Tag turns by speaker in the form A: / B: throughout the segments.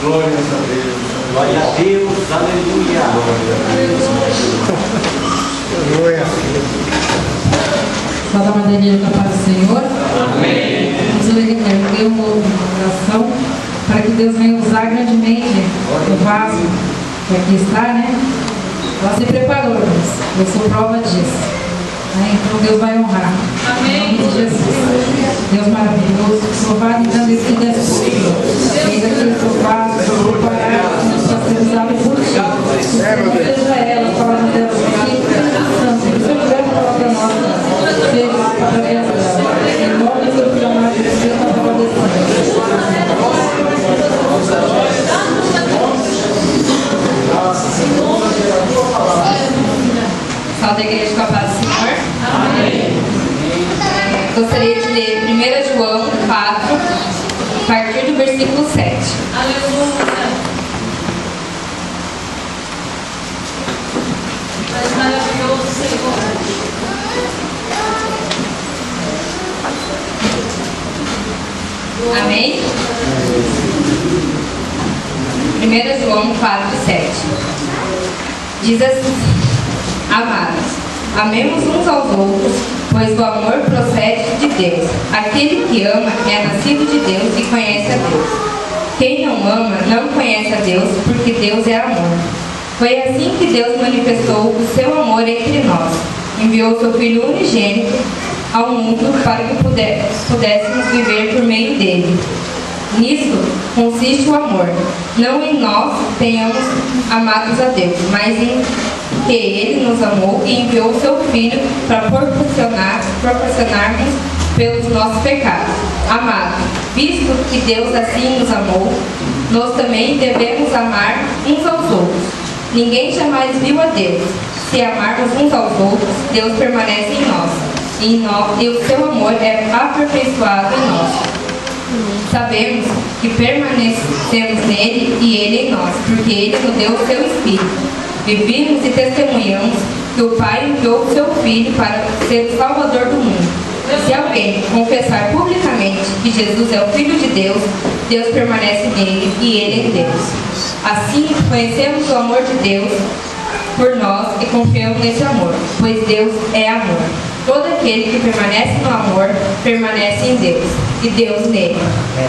A: Glória a Deus.
B: Glória a Deus. Aleluia.
A: Glória.
C: Fala a igreja da paz do Senhor.
B: Amém.
C: Vamos erguer uma oração para que Deus venha usar grandemente o vaso que aqui está, né? Ela se preparou, irmãos. Eu sou prova disso. Então Deus vai honrar. Amém. Em nome de Jesus. Deus maravilhoso. Louvado e agradecido é possível. Eis aqui o seu vaso preparado para ser usado por ti. Seja ela, a palavra de Deus aqui. Santo, que o Senhor tiver a palavra nossa. Seja através dela. Em nome do Filho amado de Deus, nós agradecemos. Salve a igreja com a paz do Senhor. Amém. Gostaria de ler 1 João 4, a partir do versículo 7.
D: Aleluia. Mas maravilhoso Senhor.
C: Amém? 1 João 4, 7. Diz assim: Amados, amemos uns aos outros, pois o amor procede de Deus. Aquele que ama é nascido de Deus e conhece a Deus. Quem não ama não conhece a Deus, porque Deus é amor. Foi assim que Deus manifestou o seu amor entre nós. Enviou seu Filho unigênito ao mundo para que pudéssemos viver por meio dele. Nisso consiste o amor, não em nós tenhamos amados a Deus, mas em que Ele nos amou e enviou o seu Filho para proporcionarmos pelos nossos pecados. Amados, visto que Deus assim nos amou, nós também devemos amar uns aos outros. Ninguém jamais viu a Deus. Se amarmos uns aos outros, Deus permanece em nós, e o seu amor é aperfeiçoado em nós. Sabemos que permanecemos nele e ele em nós, porque ele nos deu o seu Espírito. Vivemos e testemunhamos que o Pai enviou o seu Filho para ser o Salvador do mundo. Se alguém confessar publicamente que Jesus é o Filho de Deus, Deus permanece nele e ele em Deus. Assim, conhecemos o amor de Deus por nós e confiamos nesse amor, pois Deus é amor. Todo aquele que permanece no amor, permanece em Deus, e Deus nele.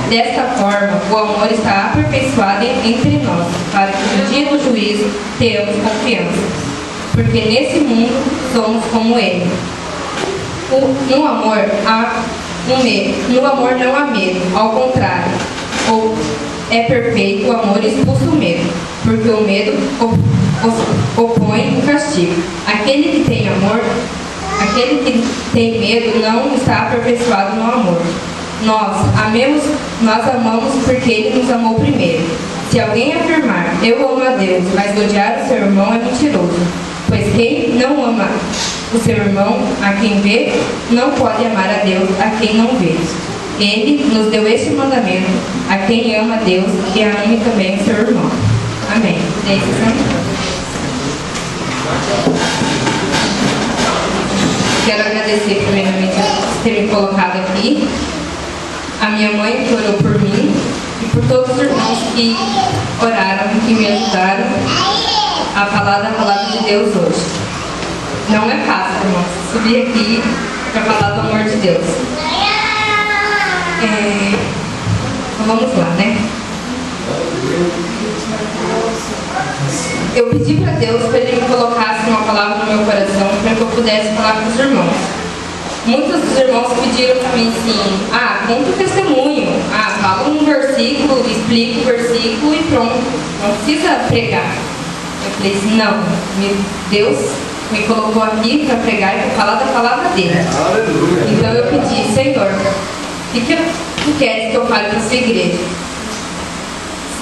C: Desta forma, o amor está aperfeiçoado entre nós, para que no dia do juízo tenhamos confiança. Porque nesse mundo somos como ele. No amor não há medo, ao contrário, é perfeito o amor expulsa o medo, porque o medo opõe o castigo. Aquele que tem medo não está aperfeiçoado no amor. Nós amamos porque Ele nos amou primeiro. Se alguém afirmar, eu amo a Deus, mas odiar o seu irmão é mentiroso. Pois quem não ama o seu irmão, a quem vê, não pode amar a Deus, a quem não vê. Ele nos deu este mandamento: a quem ama a Deus e ame também o seu irmão. Amém. Quero agradecer primeiramente por ter me colocado aqui, a minha mãe que orou por mim e por todos os irmãos que oraram e me ajudaram a falar da palavra de Deus hoje. Não é fácil, irmãos, subir aqui para falar do amor de Deus. Então vamos lá, né? Eu pedi para Deus para Ele me colocasse uma palavra no meu coração para que eu pudesse falar para os irmãos. Muitos dos irmãos pediram para mim assim: conta o testemunho, fala um versículo, explica o versículo e pronto, não precisa pregar. Eu falei assim: não, Deus me colocou aqui para pregar e para falar da palavra dele. Então eu pedi: Senhor, o que tu queres que eu fale para a sua igreja?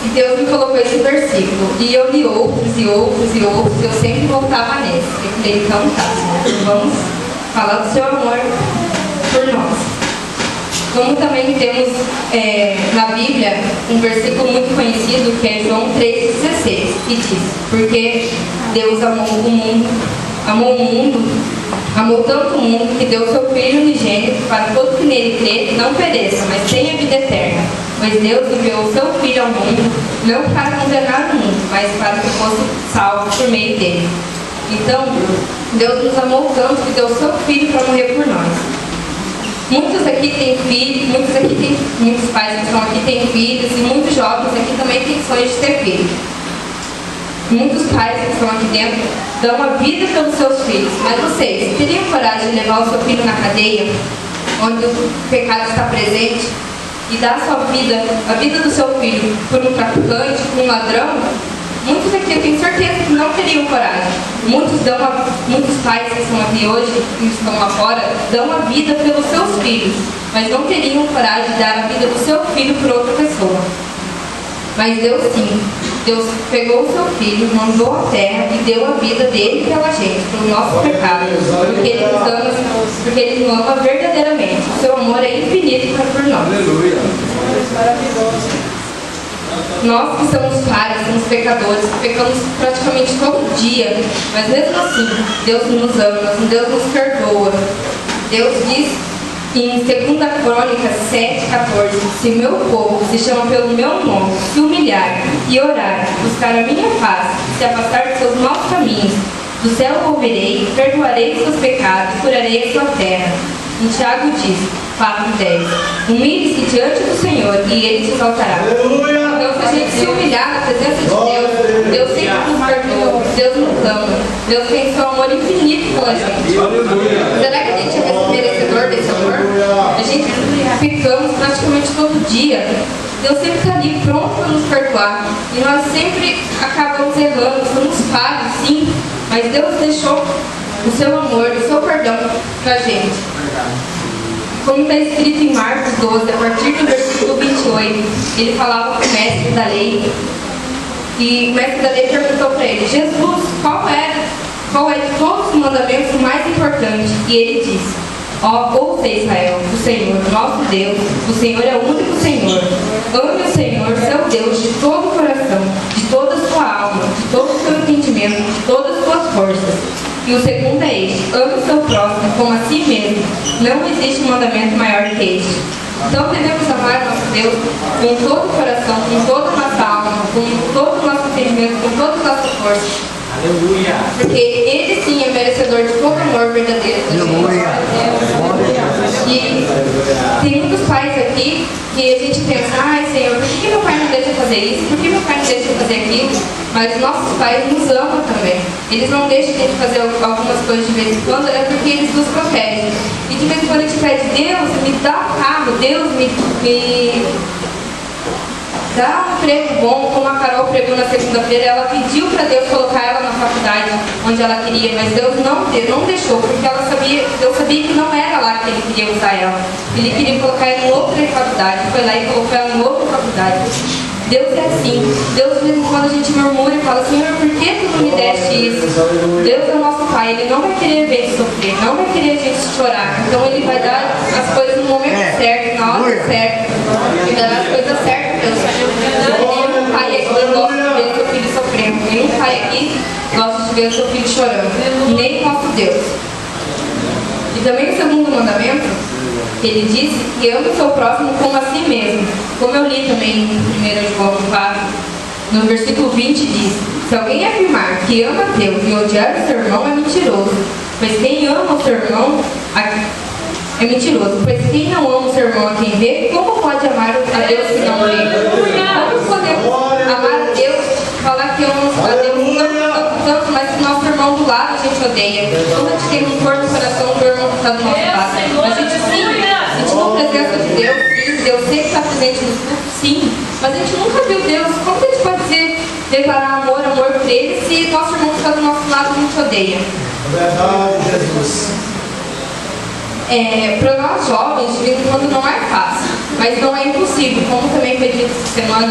C: E Deus me colocou esse versículo. E eu li outros e outros e outros. E eu sempre voltava nesse. Eu falei: então tá, Senhor, vamos falar do seu amor por nós. Como também temos na Bíblia um versículo muito conhecido, que é João 3,16, que diz: porque Deus amou o mundo amou tanto o mundo que deu seu Filho unigênito para que todo que nele crê não pereça, mas tenha vida eterna. Pois Deus enviou o seu Filho ao mundo, não para condenar o mundo, mas para que fosse salvo por meio dele. Então, Deus nos amou tanto que deu o seu Filho para morrer por nós. Muitos aqui têm filhos, muitos pais que estão aqui têm filhos, e muitos jovens aqui também têm sonhos de ter filhos. Muitos pais que estão aqui dentro dão a vida pelos seus filhos, mas vocês teriam coragem de levar o seu filho na cadeia, onde o pecado está presente, e dar a sua vida, a vida do seu filho, por um traficante, por um ladrão? Muitos aqui, eu tenho certeza que não teriam coragem. Muitos pais que estão aqui hoje, que estão lá fora, dão a vida pelos seus filhos, mas não teriam coragem de dar a vida do seu filho por outra pessoa. Mas Deus sim. Deus pegou o seu filho, mandou à terra e deu a vida dele pela gente, pelo nosso pecado, porque ele nos ama verdadeiramente. O seu amor é infinito por nós.
A: Aleluia.
C: Nós que somos falhos, somos pecadores, pecamos praticamente todo dia, mas mesmo assim, Deus nos ama, Deus nos perdoa. Deus diz em 2 Crônicas 7,14: se meu povo se chama pelo meu nome, se humilhar e orar, buscar a minha face, se afastar dos seus maus caminhos, do céu eu ouvirei, perdoarei os seus pecados, curarei a sua terra. Em Tiago diz, 4,10: humilhe-se diante do Senhor e Ele te exaltará. Então, se a gente se humilhar na presença de Deus, Deus sempre nos perdoa, Deus nos ama, Deus tem seu amor infinito pela gente. Será que a gente é merecedor desse amor? A gente pecamos praticamente todo dia. Deus sempre está ali pronto para nos perdoar. E nós sempre acabamos errando, somos falhos, sim, mas Deus deixou o seu amor, o seu perdão para a gente. Como está escrito em Marcos 12, a partir do versículo 28, ele falava com o mestre da lei, e o mestre da lei perguntou para ele: Jesus, qual é de todos os mandamentos o mais importante? E ele disse: ouça, Israel, o Senhor, nosso Deus, o Senhor é o único Senhor. Ame o Senhor, seu Deus, de todo o coração, de toda a sua alma, de todo o seu entendimento, de todas as suas forças. E o segundo é este: ame o seu próximo como a si mesmo. Não existe mandamento maior que este. Então devemos amar nosso Deus com todo o coração, com toda a nossa alma, com todo o nosso entendimento, com todas as nossas forças.
B: Aleluia.
C: Porque Ele sim é merecedor de todo amor verdadeiro da gente. E tem muitos pais aqui que a gente pensa: ai Senhor, por que meu pai não deixa fazer isso? Por que meu pai não deixa fazer aquilo? Mas nossos pais nos amam também. Eles não deixam a gente fazer algumas coisas de vez em quando, é porque eles nos protegem. E de vez em quando a gente pede: Deus, me dá um carro, Deus, me dá um emprego bom. Como a Carol pregou na segunda-feira, ela pediu para Deus colocar ela na faculdade onde ela queria, mas Deus não deixou, porque Deus sabia que não era lá que Ele queria usar ela. Ele queria colocar ela em outra faculdade, foi lá e colocou ela em outra faculdade. Deus é assim. Deus, de vez em quando a gente murmura e fala: Senhor, por que tu não me deste isso? Deus é o nosso Pai, Ele não vai querer ver a gente sofrer, não vai querer a gente chorar. Então Ele vai dar as coisas no momento certo, na hora certa, e dará as coisas certas. Nenhum pai aqui gosta de ver seu filho sofrendo, nenhum pai aqui gosta de ver seu filho chorando, nem o nosso Deus. E também o segundo mandamento, ele disse que ama o seu próximo como a si mesmo. Como eu li também em 1 João 4, no versículo 20 diz: se alguém afirmar que ama a Deus e odiar o seu irmão é mentiroso, pois quem ama o seu irmão é mentiroso, pois quem não ama o seu irmão a quem vê, como pode amar a Deus que não vê? Como podemos amar a Deus, falar que amamos a Deus tanto, mas que nosso irmão do lado a gente odeia? Como a gente tem um forte coração do irmão que está do nosso lado? A gente sim, a gente na presença de Deus, sim, Deus sempre está presente nos cultos, sim, mas a gente nunca viu Deus. Como a gente pode declarar amor por Ele se nosso irmão que está do nosso lado a gente odeia?
A: Verdade, Jesus.
C: Para nós jovens, de vez em quando não é fácil, mas não é impossível. Como também foi dito essa semana,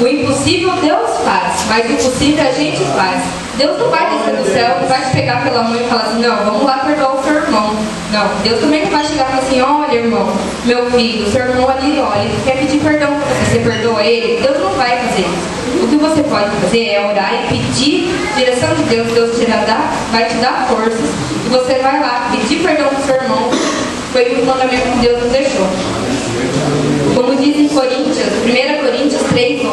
C: o impossível Deus faz, mas o impossível a gente faz. Deus não vai descer do céu, não vai te pegar pela mão e falar assim: não, vamos lá perdoar o seu irmão. Não, Deus também não vai chegar e falar assim: olha irmão, meu filho, o seu irmão ali, olha, ele quer pedir perdão para você, você perdoa ele. Deus não vai fazer isso. O que você pode fazer é orar e pedir direção de Deus, vai te dar forças e você vai lá pedir perdão pro seu irmão. Foi o mandamento que Deus nos deixou. Como diz em Coríntios, 1 Coríntios 3:11,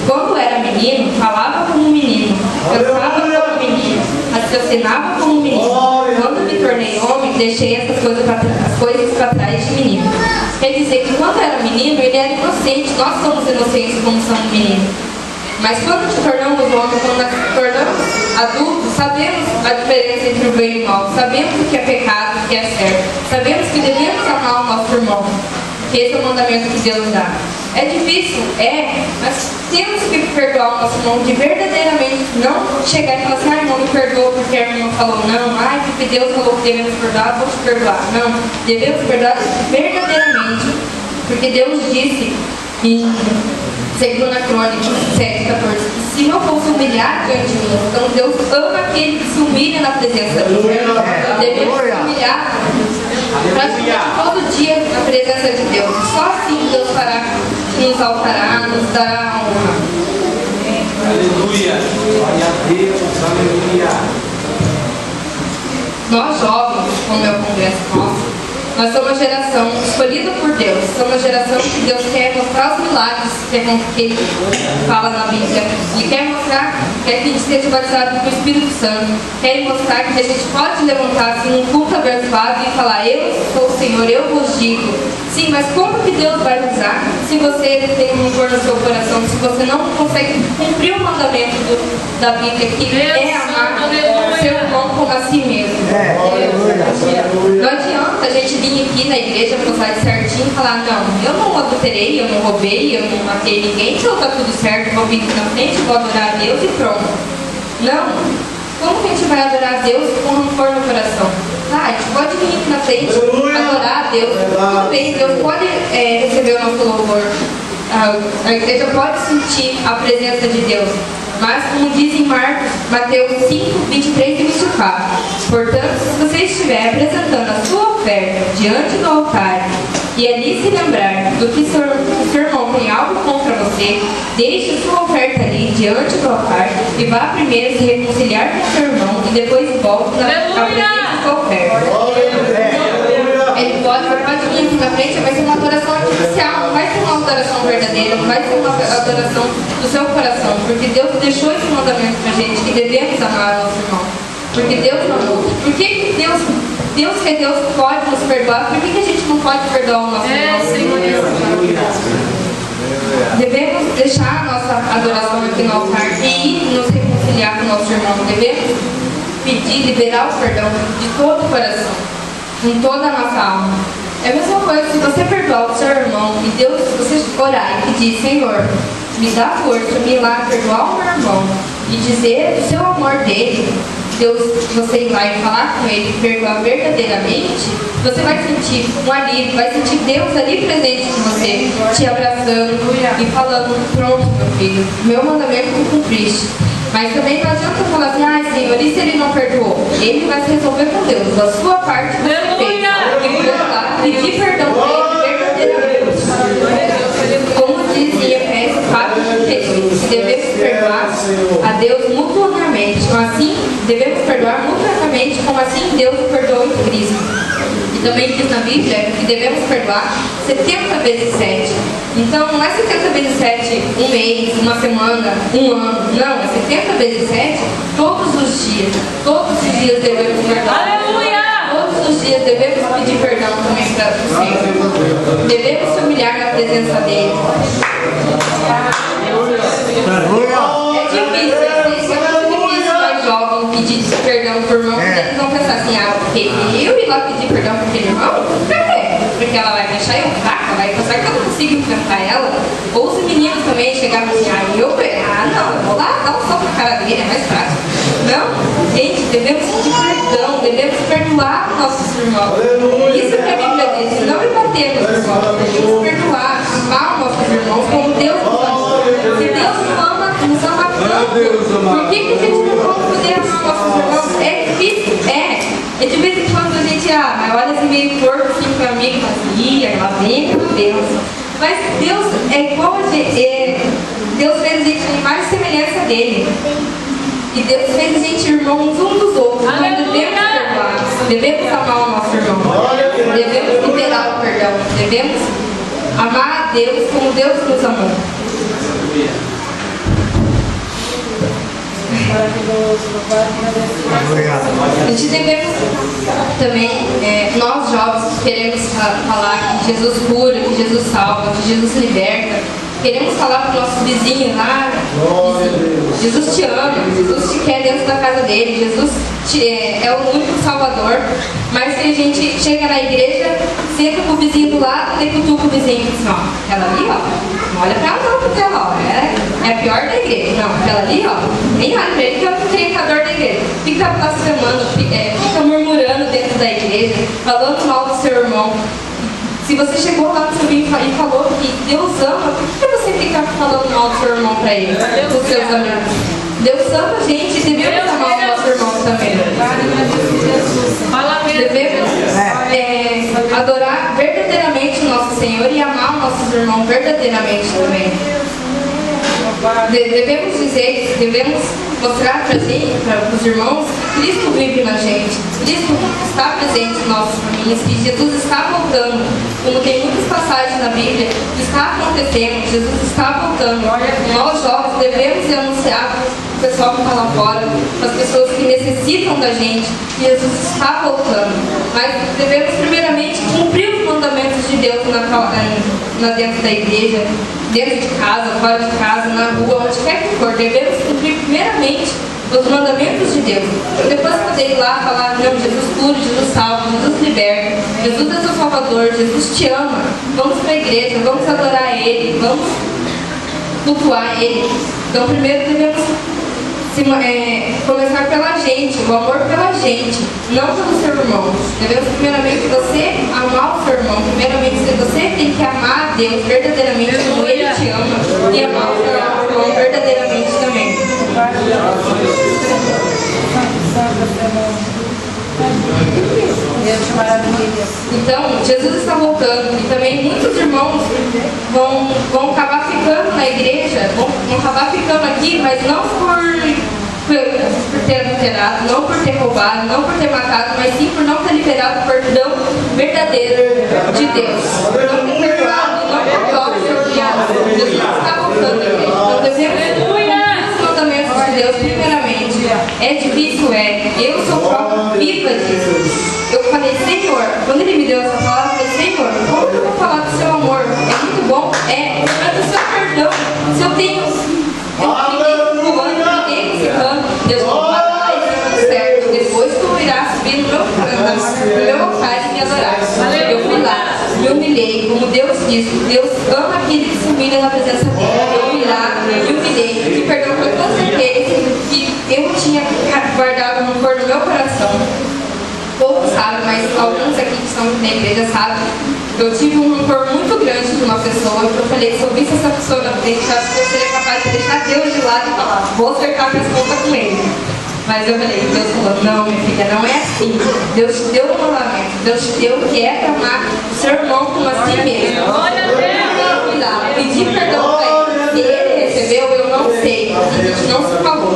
C: quando era menino, falava como menino, pensava como menino, raciocinava como menino. Quando me tornei homem, deixei essas coisas para trás de menino. Quer dizer que quando era menino, ele era inocente. Nós somos inocentes como somos meninos. Mas quando nos tornamos homens, quando nos tornamos adultos, sabemos a diferença entre o bem e o mal. Sabemos o que é pecado e o que é certo. Sabemos que devemos amar o nosso irmão. Esse é o mandamento que Deus dá. É difícil? É. Mas temos que perdoar o nosso irmão de verdadeiramente. Não chegar e falar assim, irmão, me perdoa porque a irmã falou não. Porque Deus falou que devemos perdoar, vou te perdoar. Não. Devemos perdoar verdadeiramente. Porque Deus disse em 2 Crônicas 7:14, se não fosse humilhar diante de mim, então Deus ama aquele que se humilha na presença dele. Devemos se humilhar praticamente todo dia na presença de Deus. Só assim Deus fará, nos exaltará, nos dará a honra.
B: Aleluia. Glória a Deus. Aleluia.
C: Nós jovens, como é o congresso nosso, nós somos uma geração escolhida por Deus. Somos uma geração que Deus quer mostrar os milagres que Ele fala na Bíblia. Ele quer mostrar, quer que a gente seja batizado com o Espírito Santo. Quer mostrar que a gente pode levantar assim num culto abençoado e falar, eu sou o Senhor, eu vos digo. Sim, mas como que Deus vai usar se você tem um rancor no seu coração, se você não consegue cumprir o mandamento da Bíblia, que é amar o seu irmão como a si mesmo? Não adianta a gente vir aqui na igreja, postar certinho e falar, não, eu não adulterei, eu não roubei, eu não matei ninguém, então tá tudo certo, vou vir aqui na frente, vou adorar a Deus e pronto. Não. Como que a gente vai adorar a Deus com rancor no coração? A gente pode vir aqui na frente, adorar a Deus. Tudo bem, Deus pode receber o nosso louvor. A igreja pode sentir a presença de Deus. Mas, como diz em Mateus 5, 23 e 24, portanto, se você estiver apresentando a sua oferta diante do altar e ali se lembrar do que seu irmão tem algo contra você, deixe sua oferta ali diante do altar e vá primeiro se reconciliar com seu irmão e depois volte na presença da sua oferta. Ele pode vir aqui na frente, vai ser uma adoração artificial, não vai ser uma adoração verdadeira, não vai ser uma adoração do seu coração, porque Deus deixou esse mandamento pra gente, que devemos amar o nosso irmão. Porque Deus amou. Por que Deus que é Deus pode nos perdoar? Por que a gente não pode perdoar o nosso irmão? Devemos deixar a nossa adoração aqui no altar e ir nos reconciliar com o nosso irmão. Devemos pedir, liberar o perdão de todo o coração, com toda a nossa alma. É a mesma coisa se você perdoar o seu irmão e Deus, você orar e pedir, Senhor, me dá força, me ir lá perdoar o meu irmão e dizer o seu amor dele, Deus, você ir lá e falar com ele, perdoar verdadeiramente, você vai sentir um alívio, vai sentir Deus ali presente com você, te abraçando e falando, pronto, meu filho, meu mandamento tu cumpriste. Mas também não adianta falar assim, Senhor, e se ele não perdoou? Ele vai se resolver com Deus. A sua parte você fez. E pedir perdão para ele verdadeiramente. Como diz em Efésios 4:32, devemos perdoar a Deus mutuamente. Assim, devemos perdoar mutuamente, como assim Deus perdoou em Cristo. E também diz na Bíblia que devemos perdoar 70 vezes 7. Então não é 70 vezes 7 um mês, uma semana, um ano. Não, é 70 vezes 7 todos os dias. Todos os dias devemos perdoar. Aleluia! Todos os dias devemos pedir perdão também para o Senhor. Devemos se humilhar na presença dele. É difícil, é muito difícil nós jovens pedir perdão por irmão, porque eles vão pensar assim, porque eu ir lá pedir perdão por aquele irmão? Por quê? Porque ela vai me achar eu fraca, vai pensar que eu não consigo enfrentar ela. Ou os meninos também chegavam assim, eu vou lá dar um soco na cara dele, é mais prático. Não, gente, devemos pedir perdão, devemos perdoar os nossos irmãos. Isso que a Bíblia diz, não me bater nos irmãos, devemos perdoar, amar os nossos irmãos como Deus nos ama. Se Deus nos ama tanto, por que a gente não pode poder amar os nossos irmãos? É difícil, é de vez em quando a gente, mas olha assim meio torto assim pra mim, mas ela vem com Deus. Mas Deus é igual a gente, Deus fez a gente em mais semelhança dele. E Deus fez a Amar a Deus como Deus nos amou. A gente devemos também, nós jovens, queremos falar que Jesus cura, que Jesus salva, que Jesus liberta. Queremos falar para os nossos vizinhos, Jesus te ama, Jesus te quer dentro da casa dele, Jesus é o único salvador. Mas se a gente chega na igreja, senta com o vizinho do lado e cutuca o vizinho e diz, ó, aquela ali, ó, não olha pra ela não, porque ela, ó, é a pior da igreja. Não, aquela ali, ó, nem olha pra ele que é o tentador da igreja. Fica blasfemando, fica murmurando dentro da igreja, falando mal do seu irmão. Se você chegou lá no seu vizinho e falou que Deus ama, por que você fica falando mal do seu irmão para ele, dos seus amigos? Deus ama a gente e devemos amar o nosso irmão também. Devemos adorar verdadeiramente o nosso Senhor e amar os nossos irmãos verdadeiramente também. Devemos mostrar para os irmãos, que Cristo vive na gente, Cristo está presente em nossas famílias, que Jesus está voltando, como tem muitas passagens na Bíblia, que está acontecendo, Jesus está voltando. Nós jovens devemos anunciar para o pessoal que está lá fora, para as pessoas que necessitam da gente, que Jesus está voltando. Mas devemos primeiramente cumprir os mandamentos de Deus dentro da igreja, dentro de casa, fora de casa, na rua, onde quer que for. Devemos cumprir primeiramente os mandamentos de Deus. Depois poder ir lá falar, não, Jesus cura, Jesus salva, Jesus liberta, Jesus é seu salvador, Jesus te ama. Vamos para a igreja, vamos adorar Ele, vamos cultuar Ele. Então primeiro devemos começar pela gente, o amor pela gente, não pelo seu irmão. Devemos primeiramente você amar o seu irmão. Primeiramente você tem que amar a Deus verdadeiramente como Ele te ama e amar o seu irmão verdadeiramente também. Então, Jesus está voltando e também muitos irmãos vão acabar ficando na igreja, vão acabar ficando aqui, mas não por ter adulterado, não por ter roubado, não por ter matado, mas sim por não ter liberado o perdão verdadeiro de Deus. Não ter perdoado e não perdoar o seu diabo. Jesus está voltando, igreja. Então devemos cuidar dos mandamentos de Deus primeiramente. É difícil, eu sou prova viva disso. Eu falei, Senhor, quando Ele me deu essa palavra, eu falei, Senhor, como que eu vou falar do seu amor? É muito bom, mas do seu perdão. Se eu tenho Deus não vai dar certo. Depois tu irás subir no meu altar e me adorar. Eu fui lá, me humilhei, como Deus disse. Deus ama aquele que se humilha na presença dele. Eu fui lá, me humilhei, pedi perdão por todos aqueles que eu tinha guardado no cor do meu coração. Poucos sabem, mas alguns aqui que estão na igreja sabem. Eu tive um rancor muito grande de uma pessoa. Eu falei, se eu visse essa pessoa na frente, eu acho que eu seria capaz de deixar Deus de lado e falar, vou acertar minhas contas com ele. Mas eu falei, Deus falou, não, minha filha, não é assim. Deus te deu um mandamento. Deus te deu que é para amar o seu irmão como a si mesmo. Eu fui lá, pedi perdão para ele. Se ele recebeu, eu não sei. A gente não se falou.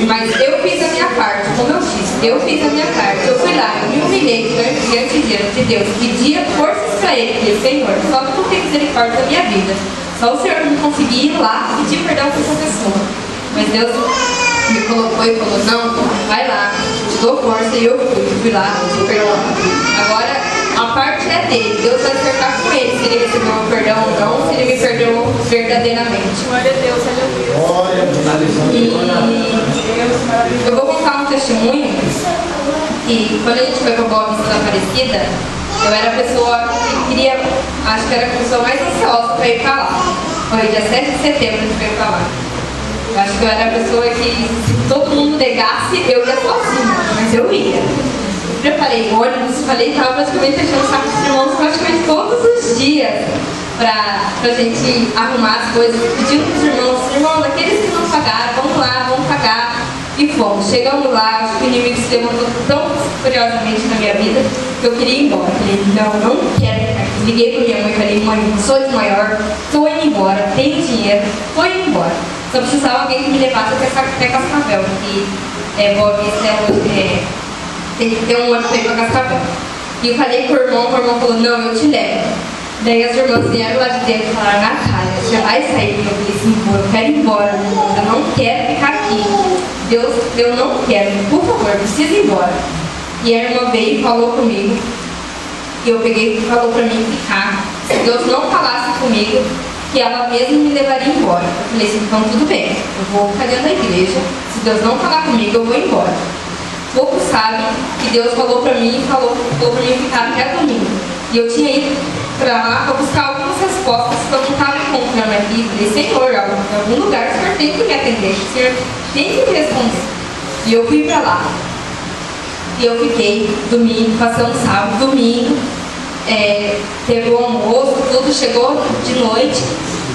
C: Mas eu fiz a minha parte, como eu disse. Eu fiz a minha parte. Eu fui lá, eu me humilhei diante de Deus. Pedia forças para ele. Falei, Senhor, só que tu tem misericórdia da minha vida. Só o Senhor não conseguir ir lá e pedir perdão para essa pessoa. Mas Deus me colocou e falou, não, vai lá, te dou força. E eu fui lá, te perdão. Agora, a parte é dele. Deus vai acertar com ele se ele recebeu o perdão ou não, se ele me perdoou verdadeiramente.
D: Glória a Deus,
C: E eu vou contar um testemunho que quando a gente foi para a Boa Vista da Aparecida, eu era a pessoa que queria, acho que era a pessoa mais ansiosa para ir para lá. Foi dia 7 de setembro que a gente veio para lá. Eu acho que eu era a pessoa que, se todo mundo negasse, eu ia sozinha, mas eu ia. Preparei ônibus, estava praticamente deixando o saco dos irmãos praticamente todos os dias pra gente arrumar as coisas, pedindo para os irmãos, aqueles que não pagaram, vamos lá, vamos pagar. E fomos. Chegamos lá, acho que o inimigo se levantou tão furiosamente na minha vida que eu queria ir embora. Falei, não quero ficar aqui. Liguei para minha mãe e falei, mãe, sou de maior, estou indo embora, tenho dinheiro, estou indo embora. Só precisava alguém que me levasse até Cascavel, que Boa Vista tem que ter um ônibus para ir para Cascavel. E eu falei pro irmão falou, não, eu te levo. Daí as irmãs vieram lá de dentro e falaram: Natália, você vai sair? Eu falei assim: pô, eu quero ir embora, eu não quero ficar aqui. Deus, eu não quero, por favor, preciso ir embora. E a irmã veio e falou comigo, e eu peguei e falou pra mim ficar. Se Deus não falasse comigo, que ela mesma me levaria embora. Eu falei assim: então tudo bem, eu vou ficar dentro da igreja. Se Deus não falar comigo, eu vou embora. Poucos sabem que Deus falou pra mim e falou pra mim ficar até domingo. E eu tinha ido pra lá pra buscar algumas respostas que eu não estava encontrando aqui. Eu falei: Senhor, em algum lugar o Senhor tem que me atender, o Senhor tem que me responder. E eu fui pra lá. E eu fiquei domingo, passamos sábado, domingo, teve o almoço, tudo, chegou de noite.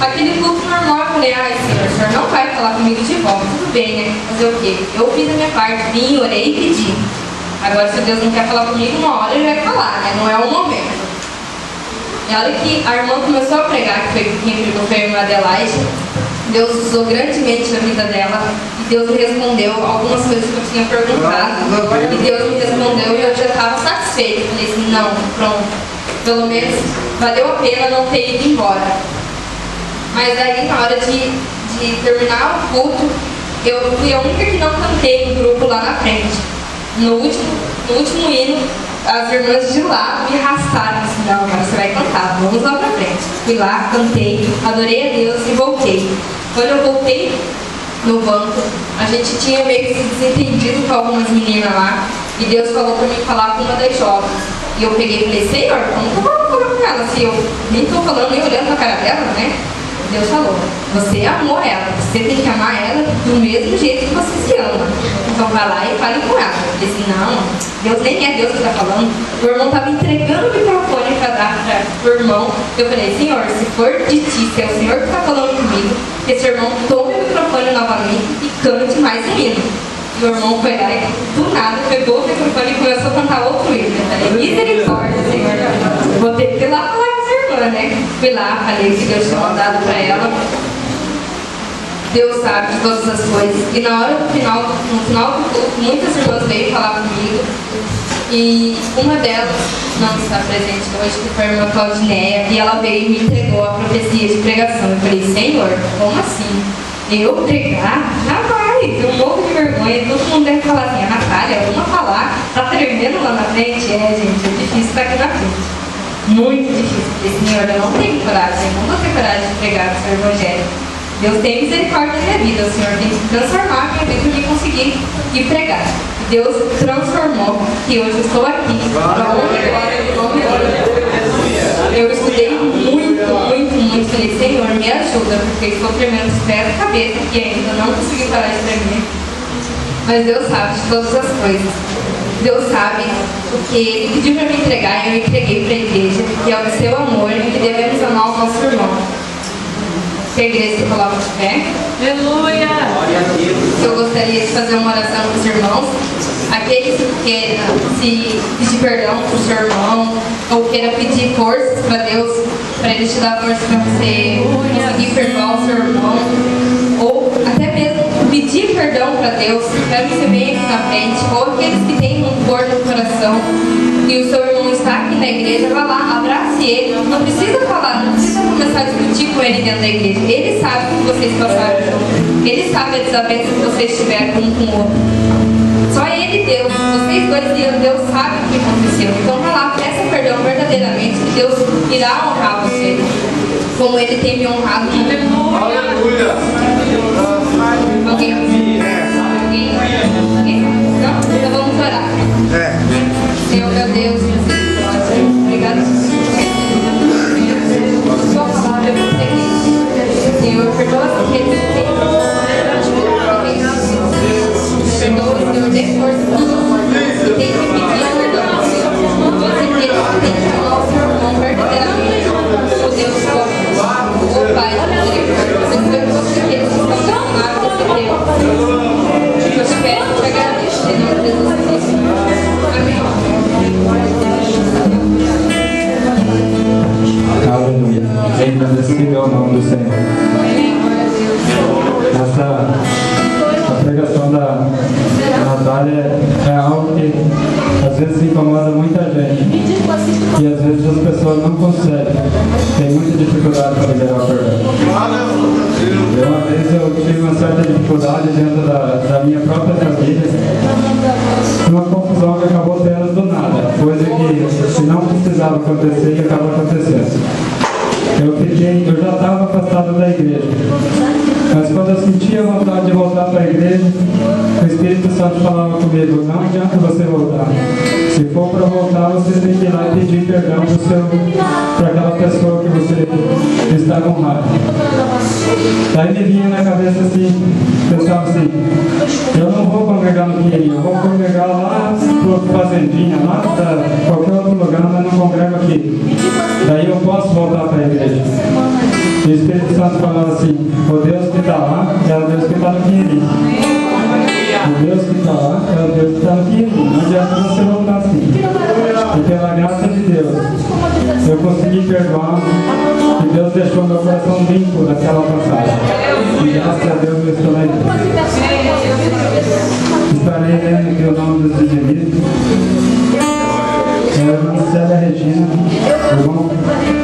C: Aquele culto normal, eu falei: ai, Senhor, o Senhor não vai falar comigo de volta, tudo bem, né? Fazer o quê? Eu fiz a minha parte, vim, orei e pedi. Agora, se Deus não quer falar comigo, uma hora Ele vai falar, né? Não é o momento. E a hora que a irmã começou a pregar, que foi quem pregou, foi a irmã Adelaide, Deus usou grandemente na vida dela, e Deus me respondeu algumas coisas que eu tinha perguntado, e Deus me respondeu e eu já estava satisfeita. Falei assim: não, pronto, pelo menos valeu a pena não ter ido embora. Mas aí, na hora de terminar o culto, eu fui a única que não cantei no grupo lá na frente. No último hino, as irmãs de lá me arrastaram assim: não, agora você vai cantar, vamos lá pra frente. Fui lá, cantei, adorei a Deus e voltei. Quando eu voltei no banco, a gente tinha meio que se desentendido com algumas meninas lá, e Deus falou pra mim falar com uma das jovens. E eu peguei e falei: Senhor, como que eu vou falar com ela? Se eu nem tô falando, nem olhando pra cara dela, né? Deus falou: você amou ela, você tem que amar ela do mesmo jeito que você se ama. Então vai lá e fale com ela. Eu falei assim: não, Deus nem é Deus que está falando. O irmão estava entregando o microfone para dar para o irmão. Eu falei: Senhor, se for de ti, se é o Senhor que está falando comigo, esse irmão tome o microfone novamente e cante mais um hino. E o irmão foi lá e do nada pegou o microfone e começou a cantar outro hino. Eu falei: misericórdia, Senhor. Vou ter que ir lá falar com essa irmã, né? Fui lá, falei que Deus tinha mandado para ela. Deus sabe de todas as coisas. E na hora no final do culto, muitas irmãs veio falar comigo. E uma delas não está presente hoje, que foi a irmã Claudineia, e ela veio e me entregou a profecia de pregação. Eu falei: Senhor, como assim? Eu pregar? Jamais! Eu morro de vergonha. Todo mundo deve falar assim: a Natália, vamos falar, tá tremendo lá na frente? Gente, é difícil estar aqui na frente. Muito difícil. Eu falei: Senhor, eu não tenho coragem, eu não vou ter coragem de pregar o seu evangelho. Deus tem misericórdia da minha vida, o Senhor tem que transformar a minha vida para eu conseguir ir pregar. Deus transformou, e hoje eu estou aqui. Eu estudei muito. Falei: Senhor, me ajuda, porque estou tremendo os pés e cabeça e ainda não consegui parar de tremer. Mas Deus sabe de todas as coisas. Deus sabe o que Ele pediu para me entregar, e eu entreguei para a igreja, que é o seu amor, e que devemos amar o nosso irmão. Se a igreja se coloca de pé.
D: Aleluia!
C: Eu gostaria de fazer uma oração para os irmãos. Aqueles que queiram se pedir perdão para o seu irmão, ou queira pedir forças para Deus, para Ele te dar força para você conseguir perdoar o seu irmão, ou até mesmo pedir perdão para Deus, quero que você venha aqui na frente, ou aqueles que têm rancor no coração, e o seu irmão está aqui na igreja, vá lá, abrace ele. Não precisa falar, não precisa começar a discutir com ele dentro da igreja. Ele sabe o que vocês passaram, ele sabe a desavença que vocês tiveram um com o outro. Só ele, Deus, vocês dois, Deus sabe o que aconteceu. Então vá lá, peça perdão verdadeiramente, que Deus irá honrar você, como Ele tem me honrado.
A: Aleluia!
C: Alguém? Não? Então vamos orar. Senhor, meu Deus, obrigado por sua palavra, eu consegui. Senhor, perdoa aqueles que têm perdoa, Senhor, dê força para nós. E tem que pedir perdão. Você tem que amar o seu irmão verdadeiramente. O Deus, o Pai, o Misericórdia. Você perdoa aqueles que estão
E: não consegue, tem muita dificuldade para liberar o perdão. Uma vez eu tive uma certa dificuldade dentro da minha própria família, uma confusão que acabou tendo do nada, coisa que se não precisava acontecer, acaba acontecendo. Eu já estava afastado da igreja, mas quando eu sentia vontade de voltar para a igreja, o Espírito Santo falava comigo: não adianta você voltar. Se for para voltar, você tem que ir lá e pedir perdão para aquela pessoa que você está com raiva. Daí me vinha na cabeça assim, pensava assim: eu não vou congregar no Pinheirinho, eu vou congregar lá para Fazendinha, lá para qualquer outro lugar, mas não congrego aqui. Daí eu posso voltar para a igreja. E o Espírito Santo falava assim: o Deus que está lá é o Deus que está no Pinheirinho. O Deus que está lá é o Deus que está no Pinheirinho. Não adianta você voltar assim. E pela graça de Deus, eu consegui perdoar e Deus deixou meu coração limpo daquela passagem. E graças a Deus eu estou na igreja. Estarei lendo aqui o nome dos dizimistas. Irmã Célia Regina, irmão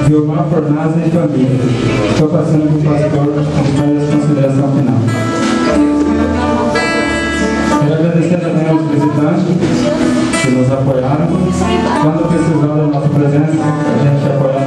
E: Vilmar Fornaza e família. Estou passando para o pastor para a consideração final. Quero agradecer também aos visitantes que nos apoiaram. Quando precisar da nossa presença, a gente apoia.